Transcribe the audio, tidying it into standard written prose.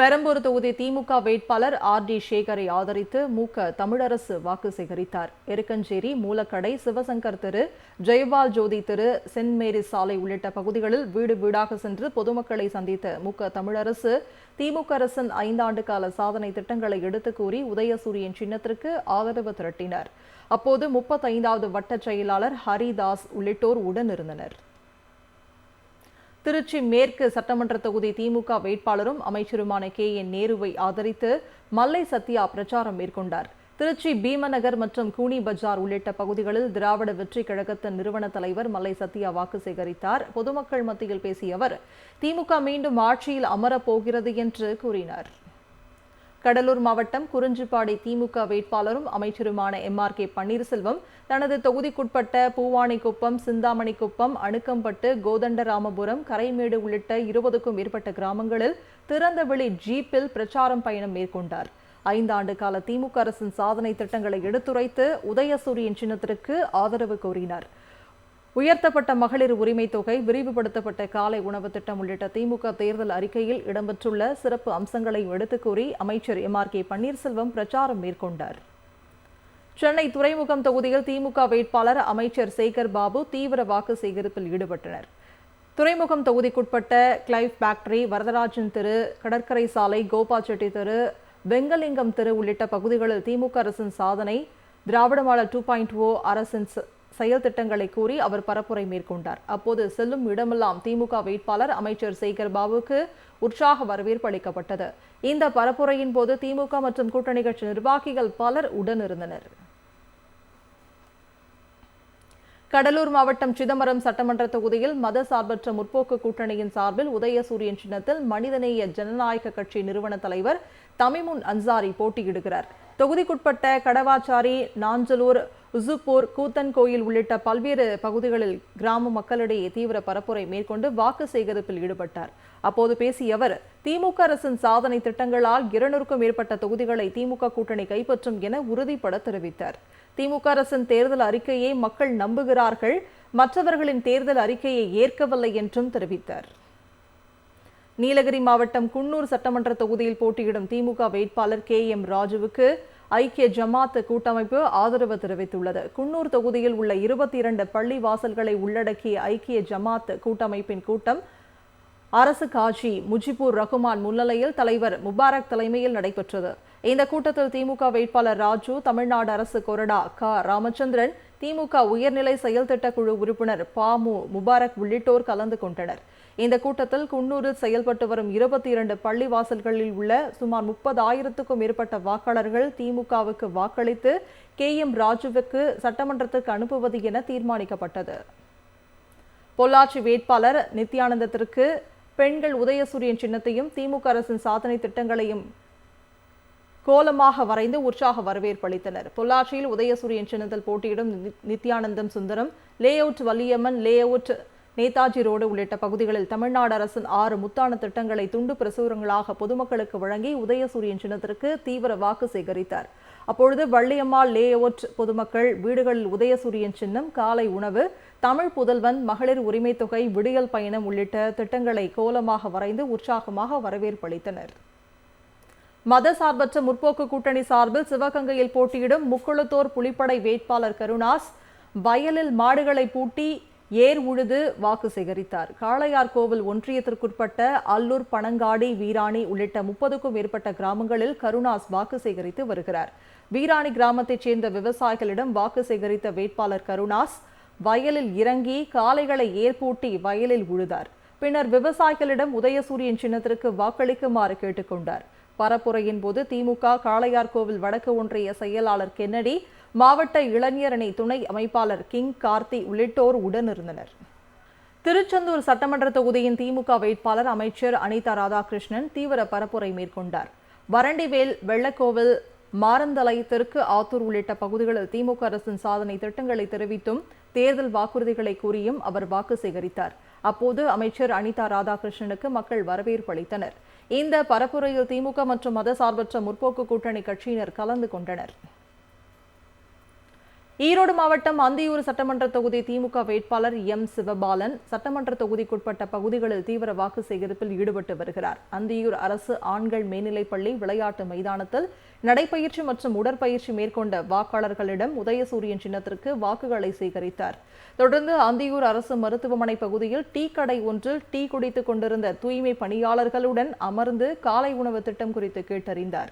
பெரம்பூர் தொகுதி திமுக வேட்பாளர் ஆர்.டி. சேகரை ஆதரித்து தமிழரசு வாக்கு சேகரித்தார். எருக்கஞ்சேரி, மூலக்கடை, சிவசங்கர் தெரு, ஜெயபால் ஜோதி தெரு, சென்ட் மேரிஸ் சாலை உள்ளிட்ட பகுதிகளில் வீடு வீடாக சென்று பொதுமக்களை சந்தித்த தமிழரசு திமுக அரசின் 5 ஆண்டு கால சாதனை திட்டங்களை எடுத்துக் கூறி உதயசூரியன் சின்னத்திற்கு ஆதரவு திரட்டினார். அப்போது 35வது வட்ட செயலாளர் ஹரிதாஸ் உள்ளிட்டோர் உடனிருந்தனர். திருச்சி மேற்கு சட்டமன்ற தொகுதி திமுக வேட்பாளரும் அமைச்சருமான கே.என். நேருவை ஆதரித்து மல்லை சத்யா பிரச்சாரம் மேற்கொண்டார். திருச்சி பீமநகர் மற்றும் கூனி பஜார் உள்ளிட்ட பகுதிகளில் திராவிட வெற்றி கழகத்தின் நிறுவன தலைவர் மல்லை சத்யா வாக்கு சேகரித்தார். பொதுமக்கள் மத்தியில் பேசிய அவர், திமுக மீண்டும் ஆட்சியில் அமரப்போகிறது என்று கூறினார். கடலூர் மாவட்டம் குறிஞ்சிப்பாடி திமுக வேட்பாளரும் அமைச்சருமான எம்.ஆர்.கே. பன்னீர்செல்வம் தனது தொகுதிக்குட்பட்ட பூவானிக்குப்பம், சிந்தாமணிக்குப்பம், அணுக்கம்பட்டு, கோதண்டராமபுரம், கரைமேடு உள்ளிட்ட 20க்கும் மேற்பட்ட கிராமங்களில் திறந்தவெளி ஜீப்பில் பிரச்சாரம் பயணம் மேற்கொண்டார். 5 ஆண்டு கால திமுக அரசின் சாதனை திட்டங்களை எடுத்துரைத்து உதயசூரியன் சின்னத்திற்கு ஆதரவு கோரினார். உயர்த்தப்பட்ட மகளிர் உரிமை தொகை, விரிவுபடுத்தப்பட்ட காலை உணவு திட்டம் உள்ளிட்ட திமுக தேர்தல் அறிக்கையில் இடம்பெற்றுள்ள சிறப்பு அம்சங்களை எடுத்துக் கூறி அமைச்சர் எம்.ஆர்.கே. பன்னீர்செல்வம் பிரச்சாரம் மேற்கொண்டார். சென்னை துறைமுகம் தொகுதியில் திமுக வேட்பாளர் அமைச்சர் சேகர் பாபு தீவிர வாக்கு சேகரிப்பில் ஈடுபட்டனர். துறைமுகம் தொகுதிக்குட்பட்ட கிளைவ் ஃபேக்டரி, வரதராஜன் தெரு, கடற்கரை சாலை, கோபாச்செட்டி தெரு, வெங்கலிங்கம் தெரு உள்ளிட்ட பகுதிகளில் திமுக அரசின் சாதனை, திராவிட மாடல் 2.0 அரசின் செயல் திட்டங்களை கூறி அவர் பரப்புரை மேற்கொண்டார். அப்போது செல்லும் இடமெல்லாம் திமுக வேட்பாளர் அமைச்சர் சேகர் பாபுக்கு உற்சாக வரவேற்பு அளிக்கப்பட்டது. இந்த பரப்புரையின் போது திமுக மற்றும் கூட்டணி கட்சி நிர்வாகிகள் பலர் உடனிருந்தனர். கடலூர் மாவட்டம் சிதம்பரம் சட்டமன்ற தொகுதியில் மதசார்பற்ற முற்போக்கு கூட்டணியின் சார்பில் உதயசூரியன் சின்னத்தில் மனிதநேய ஜனநாயக கட்சி நிறுவன தலைவர் தமிமுன் அன்சாரி போட்டியிடுகிறார். தொகுதிக்குட்பட்ட கடவாச்சாரி, நாஞ்சலூர், உசுப்பூர், கூத்தன்கோயில் உள்ளிட்ட பல்வேறு பகுதிகளில் கிராம மக்களிடையே தீவிர பரப்புரை மேற்கொண்டு வாக்கு சேகரிப்பில் ஈடுபட்டார். அப்போது பேசிய அவர், திமுக அரசின் சாதனை திட்டங்களால் 200க்கும் மேற்பட்ட தொகுதிகளை திமுக கூட்டணி கைப்பற்றும் என உறுதிபட தெரிவித்தார். திமுக அரசின் தேர்தல் அறிக்கையை மக்கள் நம்புகிறார்கள், மற்றவர்களின் தேர்தல் அறிக்கையை ஏற்கவில்லை என்றும் தெரிவித்தார். நீலகிரி மாவட்டம் குன்னூர் சட்டமன்ற தொகுதியில் போட்டியிடும் திமுக வேட்பாளர் கே.எம். ராஜுவுக்கு ஐக்கிய ஜமாத் கூட்டமைப்பு ஆதரவு தெரிவித்துள்ளது. குன்னூர் தொகுதியில் உள்ள 22 பள்ளி வாசல்களை உள்ளடக்கிய ஐக்கிய ஜமாத் கூட்டமைப்பின் கூட்டம் அரசு காஜி முஜிபுர் ரகுமான் முன்னிலையில் தலைவர் முபாரக் தலைமையில் நடைபெற்றது. இந்த கூட்டத்தில் திமுக வேட்பாளர் ராஜு, தமிழ்நாடு அரசு கொறடா ராமச்சந்திரன், திமுக உயர்நிலை செயல் திட்ட குழு உறுப்பினர் பாமு முபாரக் உள்ளிட்டோர் கலந்து கொண்டனர். இந்த கூட்டத்தில் குன்னூரில் செயல்பட்டு வரும் 22 பள்ளிவாசல்களில் உள்ள சுமார் 30,000க்கும் மேற்பட்ட வாக்காளர்கள் திமுகவுக்கு வாக்களித்து கே.எம். ராஜுவுக்கு சட்டமன்றத்துக்கு அனுப்புவது என தீர்மானிக்கப்பட்டது. பொள்ளாச்சி வேட்பாளர் நித்யானந்தத்திற்கு பெண்கள் உதயசூரியன் சின்னத்தையும் திமுக அரசின் சாதனை திட்டங்களையும் கோலமாக வரைந்து உற்சாக வரவேற்பு அளித்தனர். பொள்ளாச்சியில் உதயசூரியன் சின்னத்தில் போட்டியிடும் Nithyanandam Sundaram, layout Valliyamman, layout Netaji road உள்ளிட்ட பகுதிகளில் தமிழ்நாடு அரசின் 6 முத்தான திட்டங்களை துண்டு பிரசுரங்களாக பொதுமக்களுக்கு வழங்கி உதயசூரியன் சின்னத்திற்கு தீவிர வாக்கு சேகரித்தார். அப்பொழுது வள்ளியம்மாள் லேஅவுட் பொதுமக்கள் வீடுகளில் உதயசூரியன் சின்னம், காலை உணவு, தமிழ் புதல்வன், மகளிர் உரிமை தொகை, விடியல் பயணம் உள்ளிட்ட திட்டங்களை கோலமாக வரைந்து உற்சாகமாக வரவேற்பு அளித்தனர். மதசார்பற்ற முற்போக்கு கூட்டணி சார்பில் சிவகங்கையில் போட்டியிடும் முக்குளத்தோர் புலிப்படை வேட்பாளர் கருணாஸ் வயலில் மாடுகளை பூட்டி ஏர் உழுது வாக்கு சேகரித்தார். காளையார் கோவில் ஒன்றியத்திற்குட்பட்ட அல்லூர், பனங்காடி, வீராணி உள்ளிட்ட 30க்கும் மேற்பட்ட கிராமங்களில் கருணாஸ் வாக்கு சேகரித்து வருகிறார். வீராணி கிராமத்தைச் சேர்ந்த விவசாயிகளிடம் வாக்கு சேகரித்த வேட்பாளர் கருணாஸ் வயலில் இறங்கி காளைகளை ஏற்பூட்டி வயலில் உழுதார். பின்னர் விவசாயிகளிடம் உதயசூரியன் சின்னத்திற்கு வாக்களிக்குமாறு கேட்டுக்கொண்டார். பரப்புரையின் போது திமுக காளையார் கோவில் வடக்கு ஒன்றிய செயலாளர் கென்னடி, மாவட்ட இளைஞரணி துணை அமைப்பாளர் கிங் கார்த்தி உள்ளிட்டோர் உடனிருந்தனர். திருச்செந்தூர் சட்டமன்ற தொகுதியின் திமுக வேட்பாளர் அமைச்சர் அனிதா ராதாகிருஷ்ணன் தீவிர பரப்புரை மேற்கொண்டார். வரண்டிவேல், வெள்ளக்கோவில், மாரந்தலை, தெற்கு ஆத்தூர் உள்ளிட்ட பகுதிகளில் திமுக அரசின் சாதனை திட்டங்களை தெரிவித்தும் தேர்தல் வாக்குறுதிகளை கூறியும் அவர் வாக்கு சேகரித்தார். அப்போது அமைச்சர் அனிதா ராதாகிருஷ்ணனுக்கு மக்கள் வரவேற்பு அளித்தனர். இந்த பரப்புரையில் திமுக மற்றும் மதசார்பற்ற முற்போக்கு கூட்டணி கட்சியினர் கலந்து கொண்டனர். ஈரோடு மாவட்டம் அந்தியூர் சட்டமன்ற தொகுதி திமுக வேட்பாளர் எம் சிவபாலன் சட்டமன்ற தொகுதிக்குட்பட்ட பகுதிகளில் தீவிர வாக்கு சேகரிப்பில் ஈடுபட்டு வருகிறார். அந்தியூர் அரசு ஆண்கள் மேல்நிலைப்பள்ளி விளையாட்டு மைதானத்தில் நடைப்பயிற்சி மற்றும் உடற்பயிற்சி மேற்கொண்ட வாக்காளர்களிடம் உதயசூரியன் சின்னத்திற்கு வாக்குகளை சேகரித்தார். தொடர்ந்து அந்தியூர் அரசு மருத்துவமனை பகுதியில் டீ கடை ஒன்றில் டீ குடித்துக் கொண்டிருந்த தூய்மை பணியாளர்களுடன் அமர்ந்து காலை உணவு திட்டம் குறித்து கேட்டறிந்தார்.